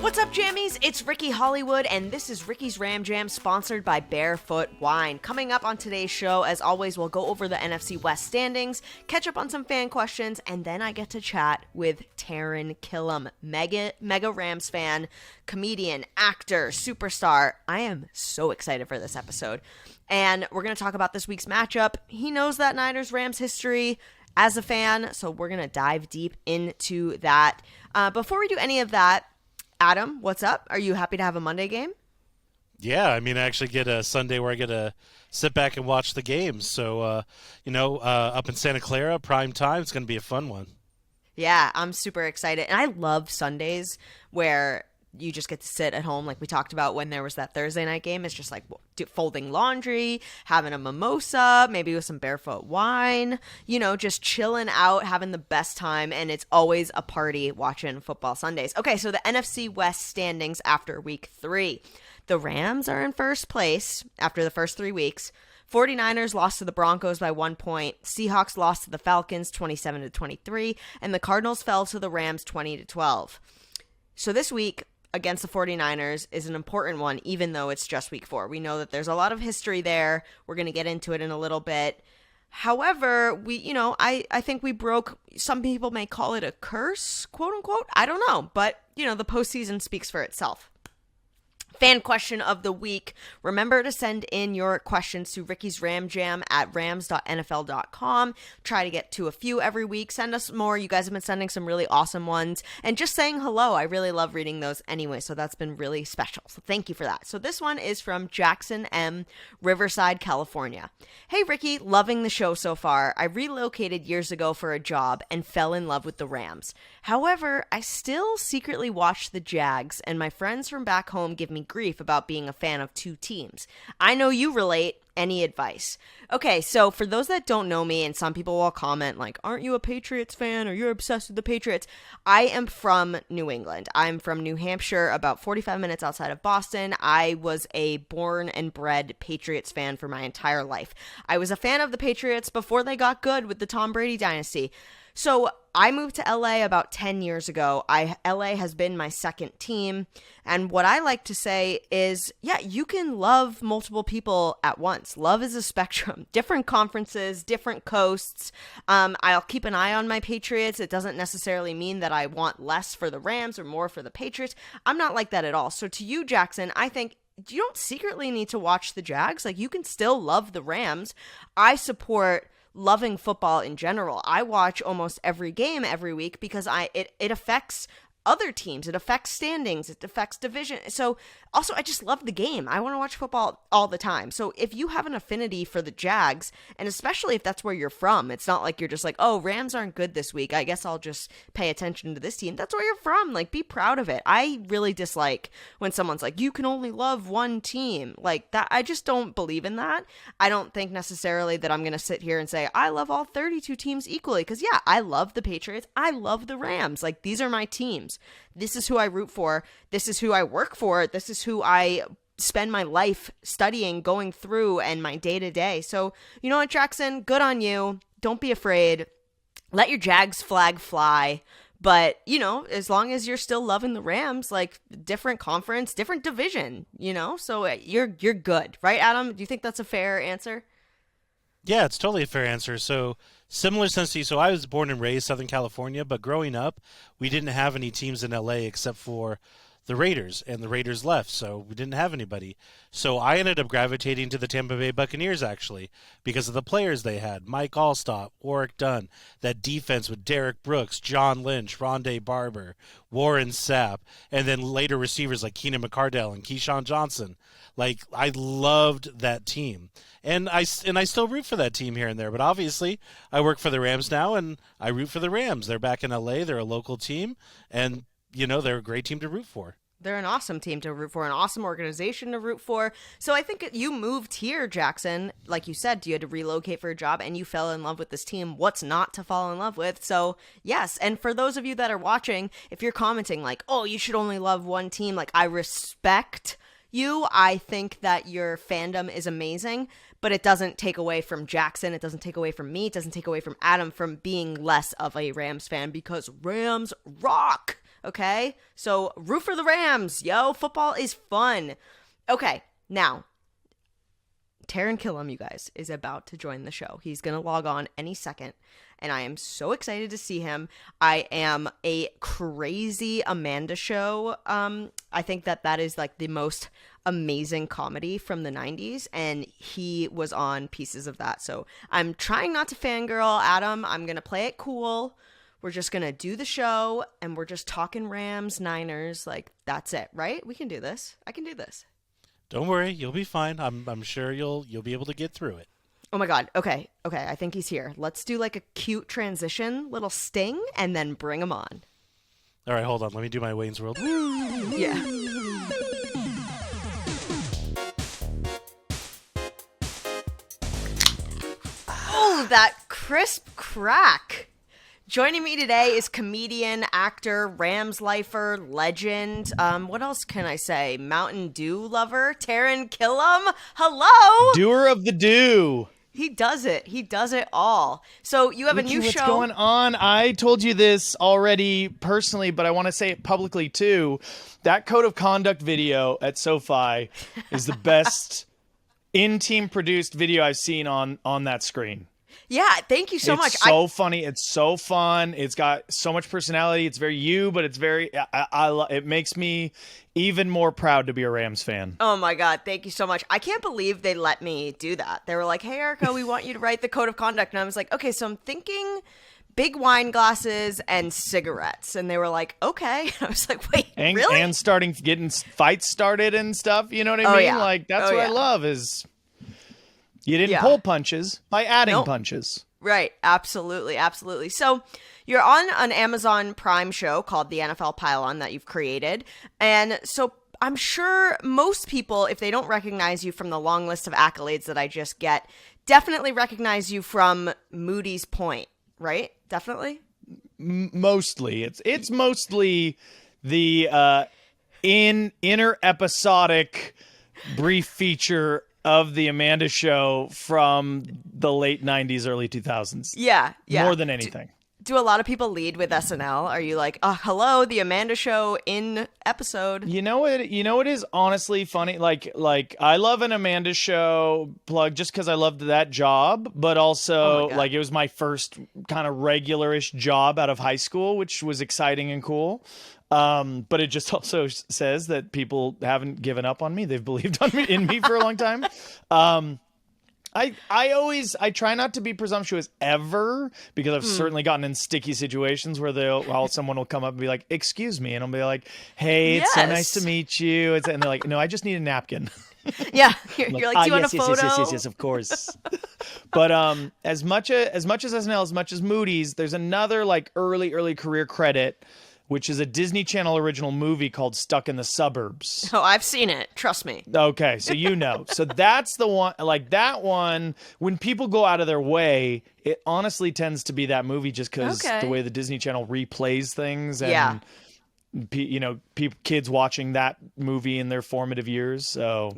What's up, jammies? It's Ricky Hollywood, and this is Ricky's Ram Jam, sponsored by Barefoot Wine. Coming up on today's show, as always, we'll go over the NFC West standings, catch up on some fan questions, and then I get to chat with Taran Killam, mega Rams fan, comedian, actor, superstar. I am so excited for this episode. And we're going to talk about this week's matchup. He knows that Niners-Rams history as a fan, so we're going to dive deep into that. Before we do any of that, Adam, what's up? Are you happy to have a Monday game? Yeah, I mean, I actually get a Sunday where I get to sit back and watch the games. So, up in Santa Clara, prime time, it's going to be a fun one. Yeah, I'm super excited. And I love Sundays where you just get to sit at home, like we talked about when there was that Thursday night game. It's just like folding laundry, having a mimosa, maybe with some Barefoot Wine, just chilling out, having the best time. And it's always a party watching football Sundays. Okay, so the NFC West standings after week 3. The Rams are in first place after the first 3 weeks. 49ers lost to the Broncos by 1 point. Seahawks lost to the Falcons 27-23. And the Cardinals fell to the Rams 20-12. So this week against the 49ers is an important one, even though it's just week 4. We know that there's a lot of history there. We're going to get into it in a little bit. However, I think we broke, some people may call it a curse, quote unquote. I don't know. But, the postseason speaks for itself. Fan question of the week. Remember to send in your questions to Ricky's Ram Jam at rams.nfl.com. Try to get to a few every week. Send us more. You guys have been sending some really awesome ones. And just saying hello. I really love reading those anyway, so that's been really special. So thank you for that. So this one is from Jackson M., Riverside, California. Hey, Ricky, loving the show so far. I relocated years ago for a job and fell in love with the Rams. However, I still secretly watch the Jags, and my friends from back home give me grief about being a fan of 2 teams. I know you relate. Any advice? Okay, so for those that don't know me, and some people will comment like, aren't you a Patriots fan or you're obsessed with the Patriots? I am from New England. I'm from New Hampshire, about 45 minutes outside of Boston. I was a born and bred Patriots fan for my entire life. I was a fan of the Patriots before they got good with the Tom Brady dynasty. So I moved to LA about 10 years ago. LA has been my second team. And what I like to say is, yeah, you can love multiple people at once. Love is a spectrum. Different conferences, different coasts. I'll keep an eye on my Patriots. It doesn't necessarily mean that I want less for the Rams or more for the Patriots. I'm not like that at all. So to you, Jackson, I think you don't secretly need to watch the Jags. Like, you can still love the Rams. I support loving football in general. I watch almost every game every week because it affects other teams. It affects standings. It affects division. So also, I just love the game. I want to watch football all the time. So if you have an affinity for the Jags, and especially if that's where you're from, it's not like you're just like, oh, Rams aren't good this week, I guess I'll just pay attention to this team. That's where you're from. Like, be proud of it. I really dislike when someone's like, you can only love one team. Like that, I just don't believe in that. I don't think necessarily that I'm going to sit here and say, I love all 32 teams equally. Because yeah, I love the Patriots. I love the Rams. Like, these are my teams. This is who I root for. This is who I work for. This is who I spend my life studying, going through, and my day-to-day. So, you know what, Jackson? Good on you. Don't be afraid. Let your Jags flag fly. But, as long as you're still loving the Rams, like, different conference, different division, So you're good. Right, Adam? Do you think that's a fair answer? Yeah, it's totally a fair answer. So similar sense to you. So I was born and raised Southern California, but growing up, we didn't have any teams in LA except for the Raiders, and the Raiders left, so we didn't have anybody. So I ended up gravitating to the Tampa Bay Buccaneers, actually, because of the players they had. Mike Allstott, Warwick Dunn, that defense with Derek Brooks, John Lynch, Rondé Barber, Warren Sapp, and then later receivers like Keenan McCardell and Keyshawn Johnson. Like, I loved that team. And I still root for that team here and there. But obviously, I work for the Rams now, and I root for the Rams. They're back in L.A. They're a local team, and, they're a great team to root for. They're an awesome team to root for, an awesome organization to root for. So I think you moved here, Jackson. Like you said, you had to relocate for a job, and you fell in love with this team. What's not to fall in love with? So, yes. And for those of you that are watching, if you're commenting like, oh, you should only love one team, like, I respect you. I think that your fandom is amazing, but it doesn't take away from Jackson. It doesn't take away from me. It doesn't take away from Adam from being less of a Rams fan, because Rams rock. Okay? So root for the Rams. Yo, football is fun. Okay, now, Taran Killam, you guys, is about to join the show. He's going to log on any second, and I am so excited to see him. I am a crazy Amanda show. I think that is like the most amazing comedy from the 90s, and he was on pieces of that. So I'm trying not to fangirl Adam. I'm going to play it cool. We're just going to do the show, and we're just talking Rams, Niners. Like, that's it, right? We can do this. I can do this. Don't worry, you'll be fine. I'm sure you'll be able to get through it. Oh my God. Okay. I think he's here. Let's do like a cute transition, little sting, and then bring him on. All right, hold on. Let me do my Wayne's World. Yeah. Oh, that crisp crack. Joining me today is comedian, actor, Rams lifer, legend. What else can I say? Mountain Dew lover, Taran Killam. Hello. Doer of the dew. He does it. He does it all. So you have a new What's show. going on? I told you this already personally, but I want to say it publicly too. That code of conduct video at SoFi is the best in-team produced video I've seen on that screen. Yeah, thank you so much. It's so funny. It's so fun. It's got so much personality. It's very you, but it's very. It makes me even more proud to be a Rams fan. Oh my God, thank you so much. I can't believe they let me do that. They were like, "Hey, Erica, we want you to write the code of conduct," and I was like, "Okay, so I'm thinking big wine glasses and cigarettes," and they were like, "Okay." I was like, "Wait, really?" And getting fights started and stuff. You know what I mean? Yeah. Like that's what I love is. You didn't pull punches by adding punches. Right. Absolutely. Absolutely. So you're on an Amazon Prime show called the NFL Pile-On that you've created. And so I'm sure most people, if they don't recognize you from the long list of accolades that I just get, definitely recognize you from Moody's Point, right? Definitely? Mostly. It's mostly the inner episodic brief feature of the Amanda Show from the late 90s, early 2000s. Yeah. More than anything. Do a lot of people lead with SNL? Are you like, "Oh, hello, the Amanda Show in episode"? You know what is honestly funny? Like I love an Amanda Show plug just because I loved that job, but also like it was my first kind of regularish job out of high school, which was exciting and cool. But it just also says that people haven't given up on me. They've believed in me for a long time. I try not to be presumptuous ever because I've certainly gotten in sticky situations where someone will come up and be like, "Excuse me," and I'll be like, "Hey, it's so nice to meet you." And they're like, "No, I just need a napkin." Yeah, you're like, "Do you want a photo?" Yes, of course. But as much as SNL, as much as Moody's, there's another like early career credit, which is a Disney Channel original movie called Stuck in the Suburbs. Oh, I've seen it. Trust me. Okay, so you know. So that's the one, like that one, when people go out of their way, it honestly tends to be that movie just because the way the Disney Channel replays things and, kids watching that movie in their formative years. So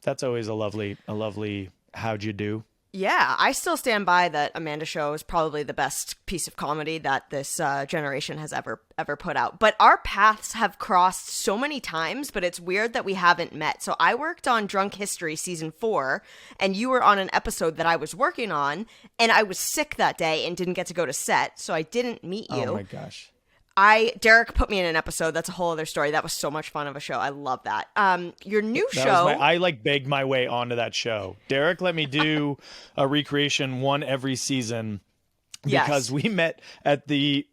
that's always a lovely how'd you do. Yeah, I still stand by that Amanda Show is probably the best piece of comedy that this generation has ever put out. But our paths have crossed so many times, but it's weird that we haven't met. So I worked on Drunk History season 4, and you were on an episode that I was working on, and I was sick that day and didn't get to go to set, so I didn't meet you. Oh my gosh. Derek put me in an episode. That's a whole other story. That was so much fun of a show. I love that. Your new show. I begged my way onto that show. Derek let me do a recreation one every season because we met at the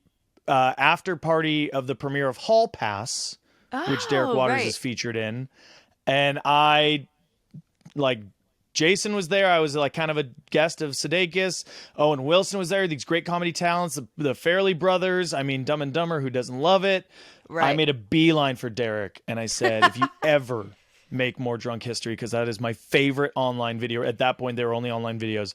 after party of the premiere of Hall Pass, which Derek Waters is featured in. And Jason was there. I was like kind of a guest of Sudeikis. Owen Wilson was there. These great comedy talents, the Farrelly brothers. I mean, Dumb and Dumber, who doesn't love it? Right. I made a beeline for Derek, and I said, if you ever make more Drunk History, because that is my favorite online video. At that point, they were only online videos.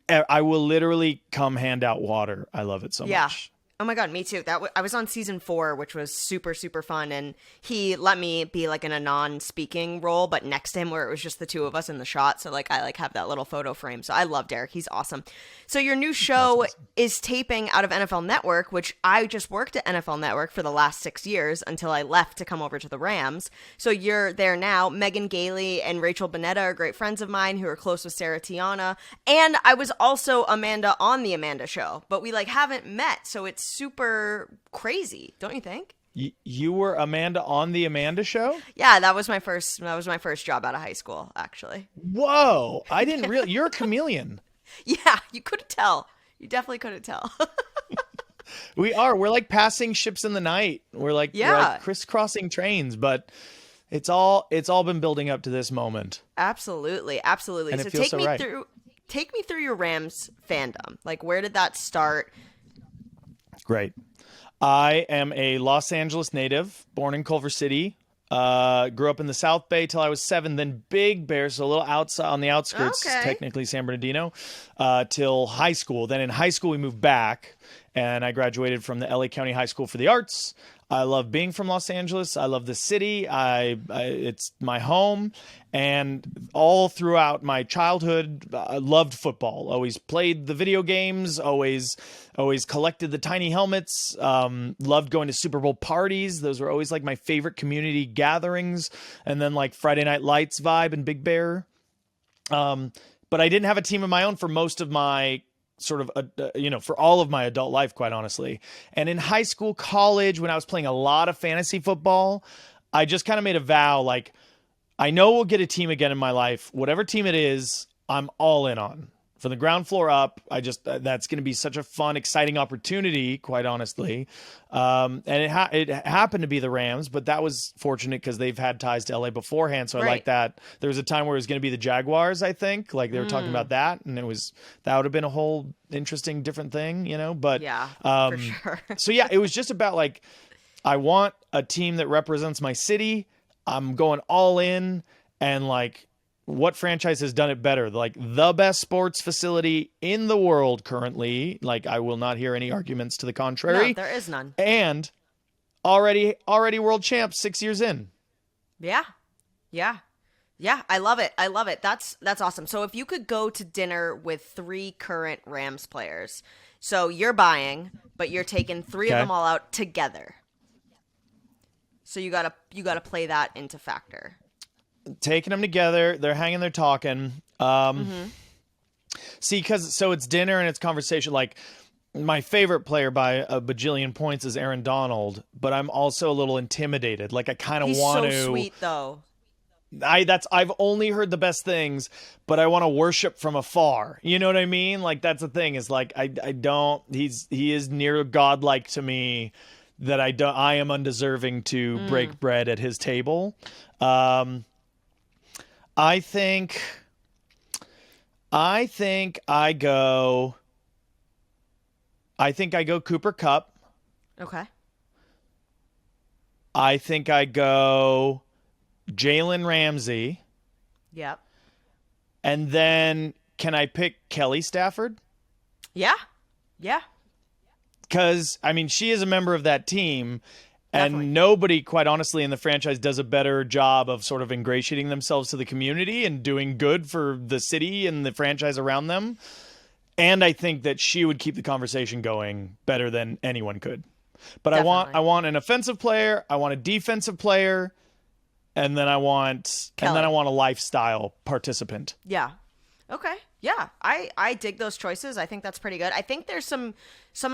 I will literally come hand out water. I love it so much. Oh my God, me too. I was on season 4, which was super, super fun. And he let me be like in a non-speaking role, but next to him where it was just the two of us in the shot. So like I like have that little photo frame. So I love Derek. He's awesome. So your new show is taping out of NFL Network, which I just worked at NFL Network for the last 6 years until I left to come over to the Rams. So you're there now. Megan Gailey and Rachel Bonetta are great friends of mine who are close with Sarah Tiana. And I was also Amanda on the Amanda Show, but we like haven't met. So it's super crazy, don't you think? You were Amanda on the Amanda Show? Yeah, that was my first job out of high school, actually. Whoa, I didn't really. You're a chameleon. Yeah, you couldn't tell. You definitely couldn't tell. We're like passing ships in the night. We're like crisscrossing trains, but it's all been building up to this moment. Absolutely. And so it feels so right. Take me through your Rams fandom. Like, where did that start? Great. I am a Los Angeles native, born in Culver City. Grew up in the South Bay till I was 7, then Big Bear, so a little outside on the outskirts, technically San Bernardino, till high school. Then in high school, we moved back, and I graduated from the LA County High School for the Arts. I love being from Los Angeles. I love the city. It's my home. And all throughout my childhood, I loved football. Always played the video games. Always collected the tiny helmets. Loved going to Super Bowl parties. Those were always like my favorite community gatherings. And then like Friday Night Lights vibe in Big Bear. But I didn't have a team of my own for most of my sort of, for all of my adult life, quite honestly. And in high school, college, when I was playing a lot of fantasy football, I just kind of made a vow, like, I know we'll get a team again in my life. Whatever team it is, I'm all in on. From the ground floor up, that's going to be such a fun, exciting opportunity, quite honestly. And it happened to be the Rams, but that was fortunate because they've had ties to LA beforehand. So I like that. There was a time where it was going to be the Jaguars, I think. Like they were talking about that, and that would have been a whole interesting, different thing, But yeah, for sure. So yeah, it was just about like, I want a team that represents my city. I'm going all in, and like, what franchise has done it better? Like the best sports facility in the world currently. Like I will not hear any arguments to the contrary. No, there is none. And already world champs 6 years in. Yeah. I love it. That's awesome. So if you could go to dinner with 3 current Rams players, so you're buying, but you're taking 3 of them all out together. So you gotta play that into factor. Taking them together, they're hanging there talking. See, so it's dinner and it's conversation. Like my favorite player by a bajillion points is Aaron Donald, but I'm also a little intimidated. Like I kind of want to. He's so sweet though. I've only heard the best things, but I want to worship from afar. You know what I mean? Like that's the thing is like I don't. He is near godlike to me that I am undeserving to break bread at his table. I think I go Cooper Kupp. Okay. I think I go Jalen Ramsey. Yep. And then can I pick Kelly Stafford? Yeah. Because, I mean, she is a member of that team. Definitely. And nobody, quite honestly, in the franchise does a better job of sort of ingratiating themselves to the community and doing good for the city and the franchise around them. And I think that she would keep the conversation going better than anyone could. But Definitely. I want an offensive player, I want a defensive player, and then I want a lifestyle participant. Yeah. Okay. Yeah. I dig those choices. I think that's pretty good. I think there's some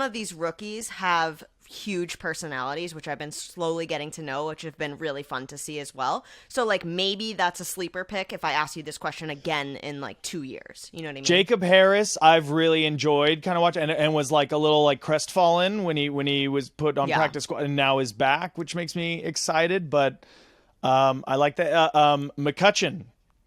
of these rookies have huge personalities, which I've been slowly getting to know, which have been really fun to see as well. So like maybe that's a sleeper pick if I ask you this question again in like 2 years. You know what I mean? Jacob Harris, I've really enjoyed kind of watching and was like a little like crestfallen when he was put on practice squad and now is back, which makes me excited. But I like that. McCutcheon,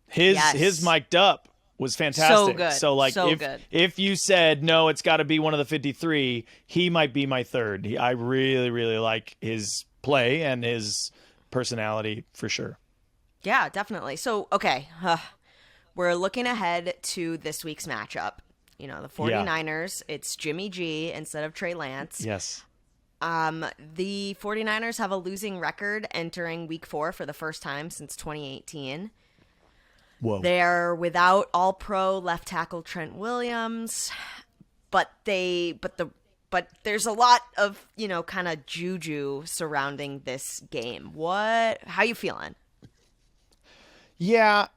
his mic'd up was fantastic. So good. So like good. if you said no, it's got to be one of the 53, he might be my third. I really, really like his play and his personality for sure. Yeah, definitely. So, okay, we're looking ahead to this week's matchup. You know, the 49ers, it's Jimmy G instead of Trey Lance. Yes. The 49ers have a losing record entering week 4 for the first time since 2018. Whoa. They're without all-pro left tackle Trent Williams, but there's a lot of, kind of juju surrounding this game. How you feeling? Yeah,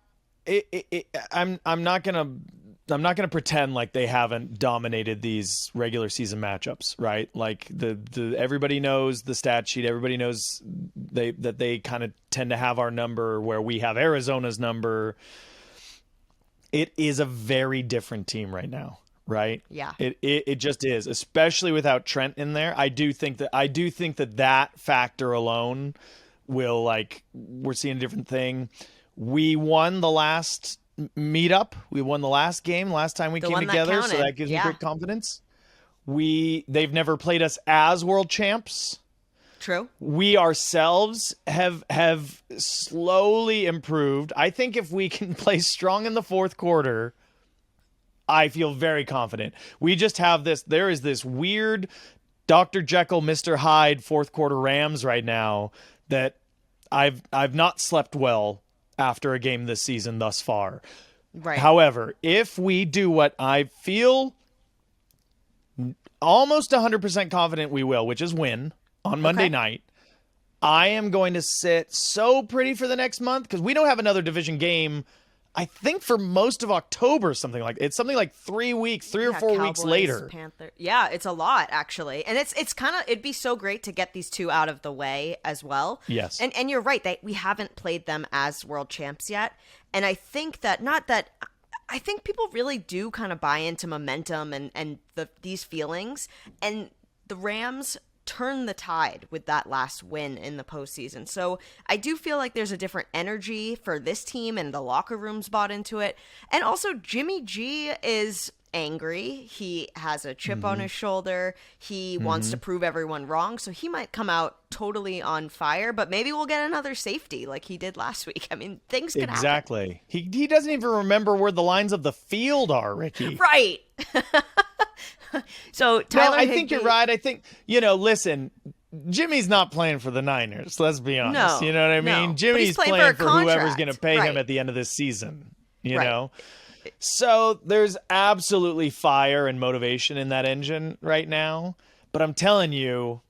I'm not gonna pretend like they haven't dominated these regular season matchups, right? Like the everybody knows the stat sheet. Everybody knows that they kind of tend to have our number where we have Arizona's number. It is a very different team right now, right? Yeah. It just is, especially without Trent in there. I do think that factor alone will, we're seeing a different thing. We won the last meetup. We won the last game last time we came together, so that gives me great confidence. They've never played us as world champs. True. We ourselves have slowly improved. I think if we can play strong in the fourth quarter, I feel very confident. We just have there is this weird Dr. Jekyll, Mr. Hyde fourth quarter Rams right now that I've not slept well after a game this season thus far. Right. However, if we do what I feel almost 100% confident we will, which is win on Monday night, I am going to sit so pretty for the next month because we don't have another division game, I think, for most of October, something like 3 or 4 Cowboys, weeks later. Panther. Yeah, it's a lot actually. And it's kind of, it'd be so great to get these two out of the way as well. Yes. And you're right, we haven't played them as world champs yet. And I think I think people really do kind of buy into momentum and these feelings, and the Rams turn the tide with that last win in the postseason. So I do feel like there's a different energy for this team, and the locker room's bought into it. And also Jimmy G is angry. He has a chip on his shoulder. He wants to prove everyone wrong. So he might come out totally on fire, but maybe we'll get another safety like he did last week. I mean, things can happen. Exactly. He doesn't even remember where the lines of the field are, Ricky. Right. So Tyler I think you're right. I think, listen, Jimmy's not playing for the Niners. Let's be honest. No, you know what I mean? no. Jimmy's But he's playing for for whoever's contract. going to pay him Right. at the end of this season, you Right. know? So there's absolutely fire and motivation in that engine right now. But I'm telling you,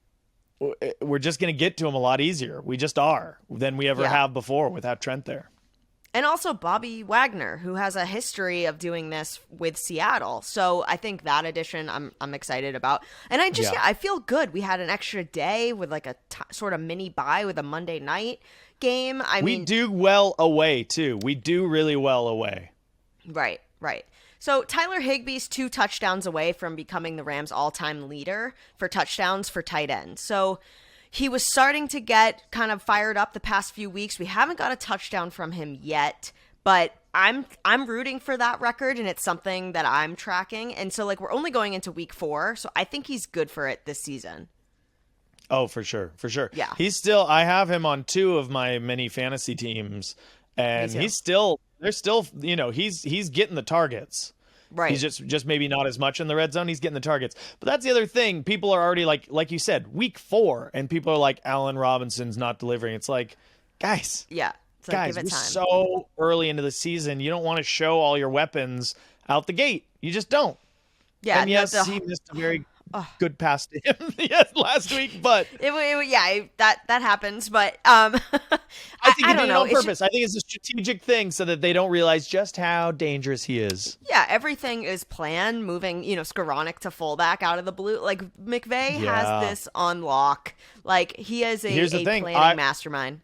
we're just going to get to him a lot easier. We just are than we ever have before without Trent there. And also Bobby Wagner, who has a history of doing this with Seattle. So I think that addition I'm excited about. And I feel good. We had an extra day with like a sort of mini bye with a Monday night game. We do well away, too. We do really well away. Right. So Tyler Higbee's 2 touchdowns away from becoming the Rams' all-time leader for touchdowns for tight ends. So he was starting to get kind of fired up the past few weeks. We haven't got a touchdown from him yet, but I'm rooting for that record, and it's something that I'm tracking. And so we're only going into week 4, so I think he's good for it this season. Oh, for sure. Yeah. I have him on 2 of my many fantasy teams, and he's still he's getting the targets. Right. He's just maybe not as much in the red zone. He's getting the targets. But that's the other thing. People are already like you said, week 4, and people are like, Allen Robinson's not delivering. It's like, guys. Yeah. It's guys, give it we're time. so early into the season. You don't want to show all your weapons out the gate. You just don't. Yeah. And yes, he missed a very good pass to him last week, but that happens. But I think he don't did it know. on purpose. I think it's a strategic thing so that they don't realize just how dangerous he is. Yeah, everything is planned. Moving, Skoranek to fullback out of the blue. McVay has this on lock. He is a planning mastermind.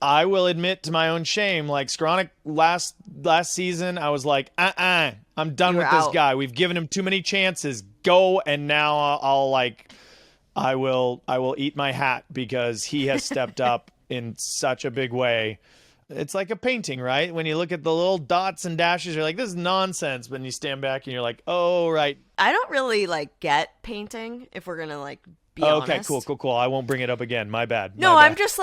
I will admit to my own shame, Skoranek last season, I was like, I'm done with this guy. We've given him too many chances. Go, and now I will eat my hat because he has stepped up in such a big way. It's like a painting, right? When you look at the little dots and dashes, you're like, this is nonsense. But then you stand back and you're like, oh, right. I don't really get painting, if we're gonna be okay, honest. cool. I won't bring it up again. My bad. No, My bad. I'm just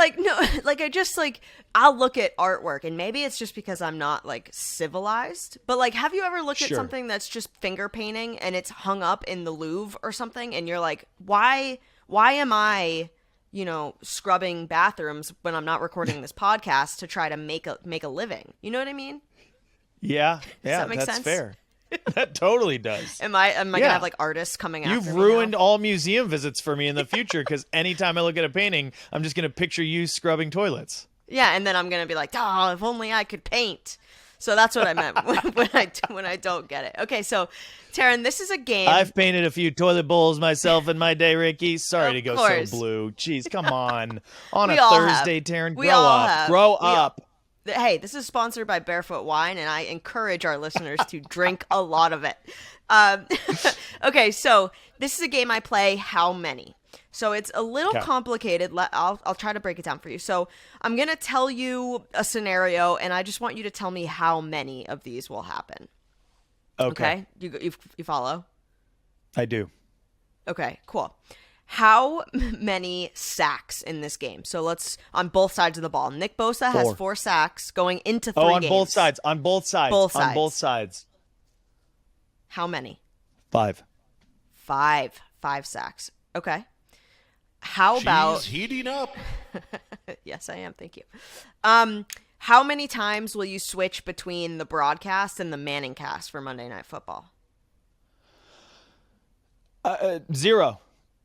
I'll look at artwork, and maybe it's just because I'm not civilized. But have you ever looked at something that's just finger painting and it's hung up in the Louvre or something, and you're like, why why am I, scrubbing bathrooms when I'm not recording this podcast to try to make a living? You know what I mean? Yeah, Does that make that's sense? fair. That totally does. Am I gonna have like artists coming after me You've ruined now? all museum visits for me in the future because anytime I look at a painting, I'm just gonna picture you scrubbing toilets. Yeah, and then I'm gonna be like, oh, if only I could paint. So that's what I meant when I don't get it. Okay, so Taran, this is a game. I've painted a few toilet bowls myself in my day, Ricky. Sorry to go course. so blue. Jeez, come on. On We a all Thursday, have. Taran, We grow all up. have. Grow up. Hey, this is sponsored by Barefoot Wine, and I encourage our listeners to drink a lot of it. Okay, so this is a game I play. How many? So it's a little complicated. I'll try to break it down for you. So I'm gonna tell you a scenario, and I just want you to tell me how many of these will happen. Okay. You follow? I do. Okay, cool. How many sacks in this game? So let's, on both sides of the ball. Nick Bosa has 4 sacks going into 3 games. on both sides. On both sides. Both sides. On both sides. How many? 5. 5 sacks. Okay. How about... She's heating up. Yes, I am. Thank you. How many times will you switch between the broadcast and the Manning cast for Monday Night Football? 0.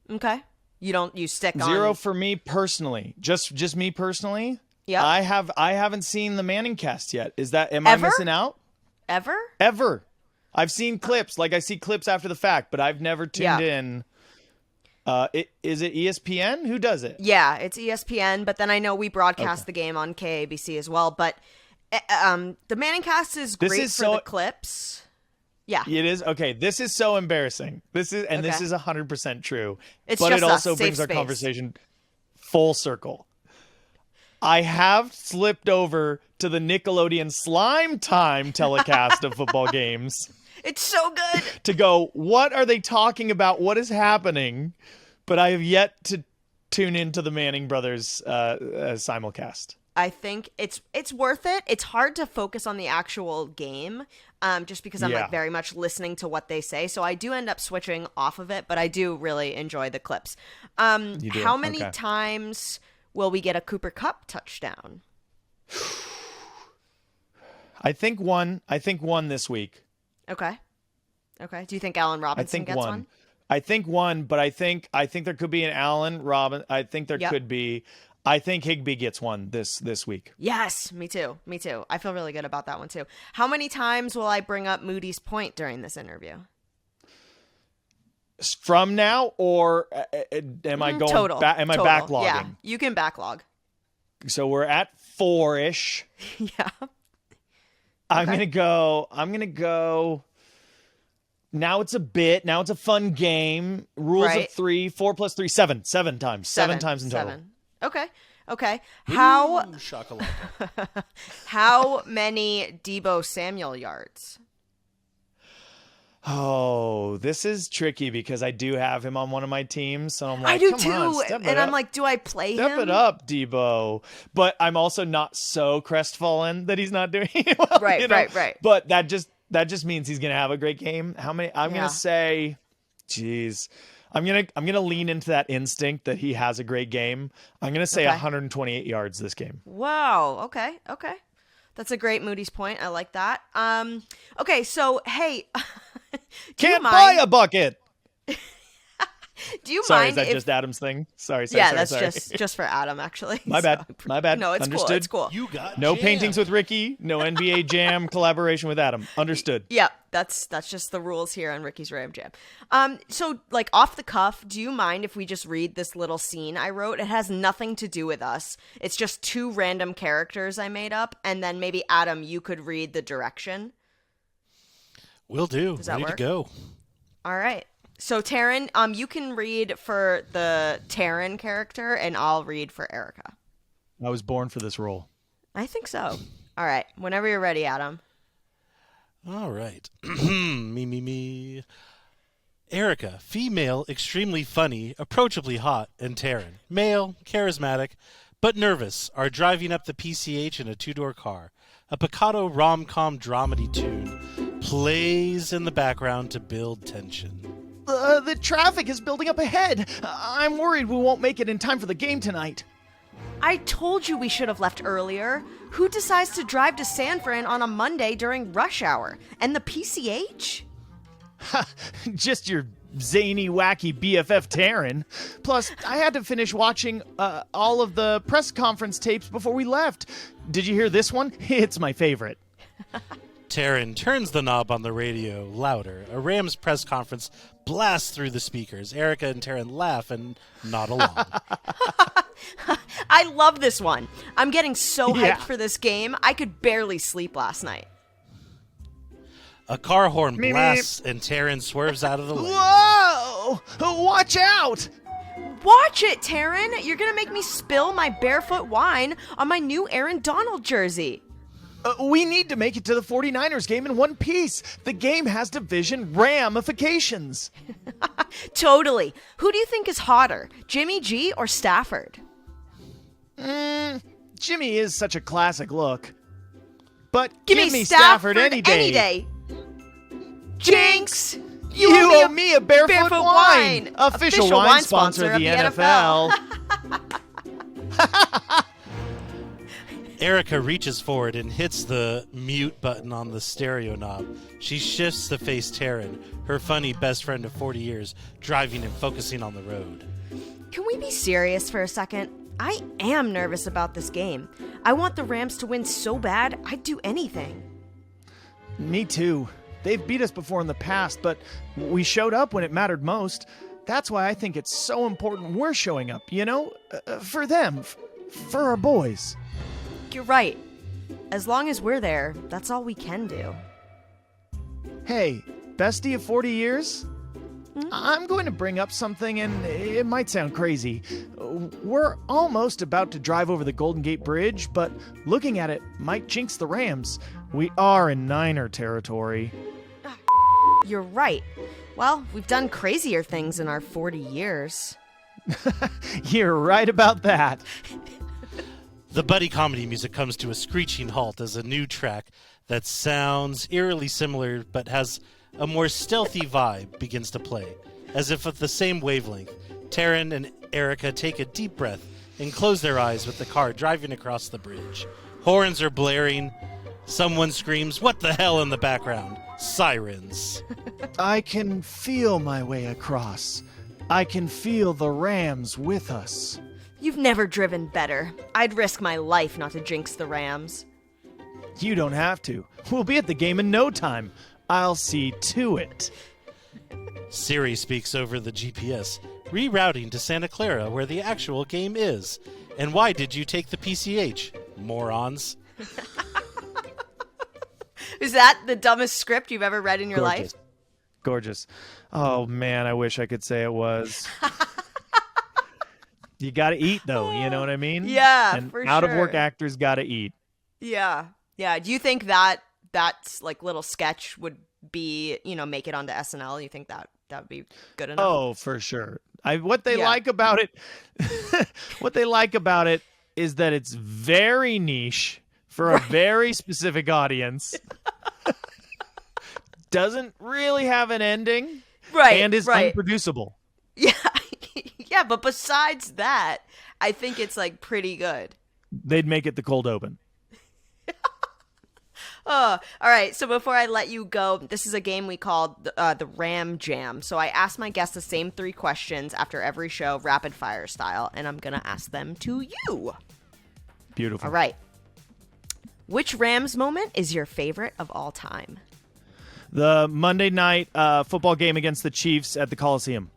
Okay. You stick on 0 for me personally. Just me personally. Yeah. I haven't seen the Manning cast yet. Am I missing out? Ever? I've seen clips. Like I see clips after the fact, but I've never tuned in. Is it ESPN? Who does it? Yeah, it's ESPN, but then I know we broadcast the game on KABC as well, but the Manning cast is great for the clips. Yeah. It is. Okay, this is so embarrassing. This is 100% true. It's but just it also us, brings safe our space. conversation full circle. I have slipped over to the Nickelodeon Slime Time telecast of football games. It's so good. To go, what are they talking about? What is happening? But I have yet to tune into the Manning Brothers simulcast. I think it's worth it. It's hard to focus on the actual game, just because I'm like very much listening to what they say. So I do end up switching off of it, but I do really enjoy the clips. How many times will we get a Cooper Kupp touchdown? I think one this week. Okay. Do you think Allen Robinson gets one? I think one, but I think there could be an Allen Robinson. I think there could be. I think Higbee gets one this week. Yes, me too. I feel really good about that one too. How many times will I bring up Moody's point during this interview? From now, or am I going total? Am I backlogging? Yeah, you can backlog. So we're at 4-ish. Yeah. I'm gonna go. Now it's a bit. Now it's a fun game. Rules of 3. 4 plus 3. 7 times. 7 times in total. Okay. How Shakalaka. how many Deebo Samuel yards? Oh, this is tricky because I do have him on one of my teams. So I'm like, I do come too. on, I'm like, do I play him? Step it up, Deebo. But I'm also not so crestfallen that he's not doing well. Right. But that just means he's gonna have a great game. How many? I'm gonna say, geez, I'm gonna lean into that instinct that he has a great game. I'm gonna say 128 yards this game. Wow. Okay. That's a great Moody's point. I like that. Okay. So hey, can't buy a bucket. Do you Sorry, mind? is that if... just Adam's thing? Sorry. Yeah, that's sorry. just for Adam, actually. My bad. No, it's Understood. cool. It's cool. You got No jammed. paintings with Ricky. No NBA Jam collaboration with Adam. Understood. Yeah, that's just the rules here on Ricky's Ram Jam. So like off the cuff, do you mind if we just read this little scene I wrote? It has nothing to do with us. It's just 2 random characters I made up, and then maybe Adam, you could read the direction. Will do. Does that Ready work? to go. All right. So Taran, you can read for the Taran character, and I'll read for Erica. I was born for this role. I think so. All right. Whenever you're ready, Adam. All right. Me. Erica, female, extremely funny, approachably hot, and Taran, male, charismatic, but nervous, are driving up the PCH in a 2-door car. A picado rom-com dramedy tune plays in the background to build tension. The traffic is building up ahead. I'm worried we won't make it in time for the game tonight. I told you we should have left earlier. Who decides to drive to San Fran on a Monday during rush hour? And the PCH? Just your zany, wacky BFF Taran. Plus, I had to finish watching all of the press conference tapes before we left. Did you hear this one? It's my favorite. Taran turns the knob on the radio louder. A Rams press conference blasts through the speakers. Erica and Taran laugh and nod along. I love this one. I'm getting so hyped for this game, I could barely sleep last night. A car horn blasts and Taran swerves out of the lane. Whoa! Watch out! Watch it, Taran! You're gonna make me spill my barefoot wine on my new Aaron Donald jersey. We need to make it to the 49ers game in one piece. The game has division ramifications. Totally. Who do you think is hotter, Jimmy G or Stafford? Jimmy is such a classic look. But give me Stafford any day. Jinx! You owe me a barefoot wine. Official wine sponsor of the NFL. Erica reaches forward and hits the mute button on the stereo knob. She shifts to face Taran, her funny best friend of 40 years, driving and focusing on the road. Can we be serious for a second? I am nervous about this game. I want the Rams to win so bad, I'd do anything. Me too. They've beat us before in the past, but we showed up when it mattered most. That's why I think it's so important we're showing up, for them, for our boys. You're right. As long as we're there, that's all we can do. Hey, bestie of 40 years? I'm going to bring up something, and it might sound crazy. We're almost about to drive over the Golden Gate Bridge, but looking at it might jinx the Rams. We are in Niner territory. You're right. Well, we've done crazier things in our 40 years. You're right about that. The buddy comedy music comes to a screeching halt as a new track that sounds eerily similar but has a more stealthy vibe begins to play. As if at the same wavelength, Taran and Erica take a deep breath and close their eyes with the car driving across the bridge. Horns are blaring. Someone screams, "What the hell?" in the background. Sirens. I can feel my way across. I can feel the Rams with us. You've never driven better. I'd risk my life not to jinx the Rams. You don't have to. We'll be at the game in no time. I'll see to it. Siri speaks over the GPS, rerouting to Santa Clara where the actual game is. And why did you take the PCH, morons? Is that the dumbest script you've ever read in your life? Gorgeous. Oh, man, I wish I could say it was. You got to eat, though. You know what I mean? Yeah, and for sure. Out-of-work actors got to eat. Yeah. Yeah. Do you think that's like little sketch would be, make it onto SNL? You think that would be good enough? Oh, for sure. What they like about it is that it's very niche for a very specific audience. Doesn't really have an ending. Right. And is unproducible. Yeah. Yeah, but besides that, I think it's like pretty good. They'd make it the cold open. Oh, all right. So before I let you go, this is a game we called the Ram Jam. So I ask my guests the same 3 questions after every show, rapid fire style, and I'm going to ask them to you. Beautiful. All right. Which Rams moment is your favorite of all time? The Monday night football game against the Chiefs at the Coliseum.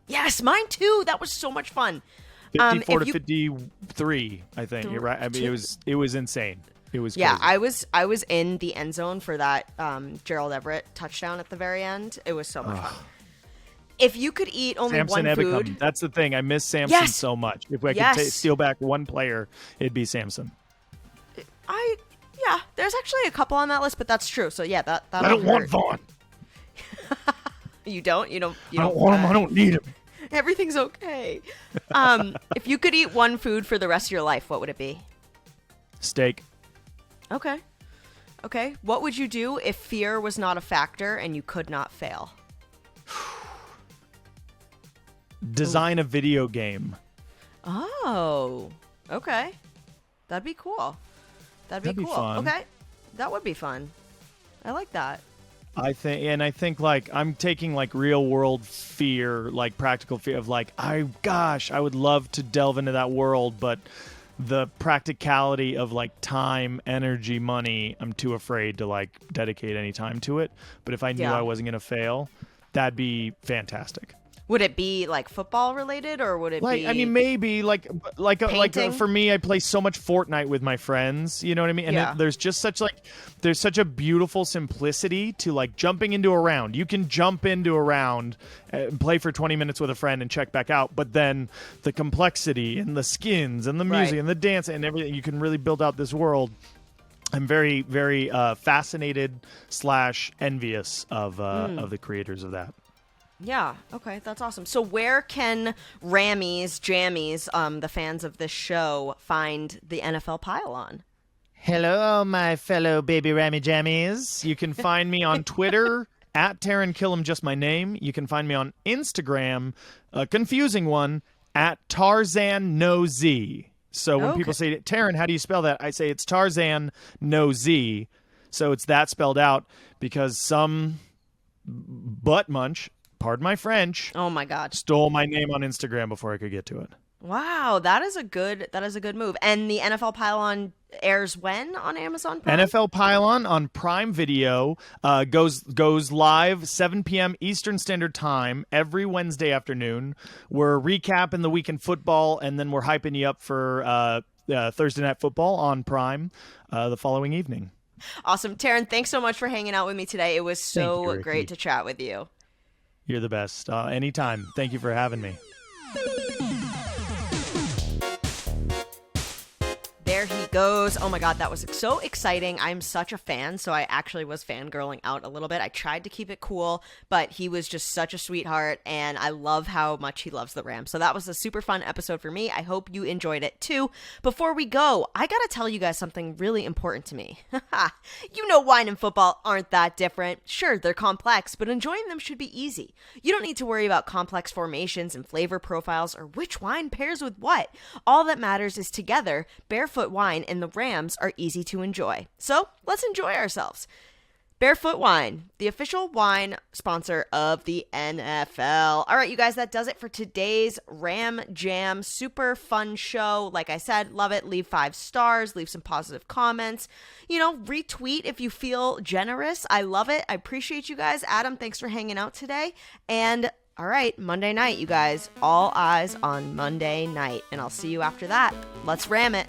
Yes, mine too. That was so much fun. 54 to 53, I think. You're right. I mean, it was insane. It was crazy. Yeah, I was in the end zone for that Gerald Everett touchdown at the very end. It was so much fun. If you could eat only Samson one Ebicom. food, That's the thing. I miss Samson so much. If I could steal back one player, it'd be Samson. there's actually a couple on that list, but that's true. So yeah, that I don't want Vaughn. You don't. You don't. I don't want him. I don't need him. Everything's okay. If you could eat one food for the rest of your life, what would it be? Steak. Okay. What would you do if fear was not a factor and you could not fail? design a video game. Oh, okay. That'd be cool. That'd be cool. Fun. Okay. That would be fun. I like that. I think like I'm taking like real world fear, like practical fear of like, I would love to delve into that world, but the practicality of like time, energy, money, I'm too afraid to like dedicate any time to it. But if I knew I wasn't going to fail, that'd be fantastic. Would it be like football related, or would it like, be? I mean, maybe like for me, I play so much Fortnite with my friends. You know what I mean? And there's just such a beautiful simplicity to like jumping into a round. You can jump into a round, and play for 20 minutes with a friend, and check back out. But then the complexity and the skins and the music and the dance and everything, you can really build out this world. I'm very, very fascinated / envious of the creators of that. Yeah, okay, that's awesome. So where can Jammies, the fans of this show, find the NFL Pile-On? Hello, my fellow baby Rammy Jammies. You can find me on Twitter, at Taran Killam, just my name. You can find me on Instagram, a confusing one, at Tarzan No Z. So when people say, Taran, how do you spell that? I say it's Tarzan No Z. So it's that spelled out because some butt munch, pardon my French. Oh my God! Stole my name on Instagram before I could get to it. Wow, that is a good move. And the NFL Pile-On airs when on Amazon Prime? NFL Pile-On on Prime Video goes live 7 p.m. Eastern Standard Time every Wednesday afternoon. We're recapping the weekend football, and then we're hyping you up for Thursday Night Football on Prime the following evening. Awesome. Taran, thanks so much for hanging out with me today. It was so great to chat with you. You're the best. Anytime. Thank you for having me. There he goes. Oh my God, that was so exciting. I'm such a fan, so I actually was fangirling out a little bit. I tried to keep it cool, but he was just such a sweetheart, and I love how much he loves the Rams. So that was a super fun episode for me. I hope you enjoyed it too. Before we go, I gotta tell you guys something really important to me. You know, wine and football aren't that different. Sure, they're complex, but enjoying them should be easy. You don't need to worry about complex formations and flavor profiles or which wine pairs with what. All that matters is together, Barefoot Wine and the Rams are easy to enjoy. So let's enjoy ourselves. Barefoot Wine, the official wine sponsor of the NFL. All right, you guys, that does it for today's Ram Jam. Super fun show. Like I said, love it. Leave 5 stars. Leave some positive comments. You know, retweet if you feel generous. I love it. I appreciate you guys. Adam, thanks for hanging out today. And all right, Monday night, you guys. All eyes on Monday night. And I'll see you after that. Let's ram it.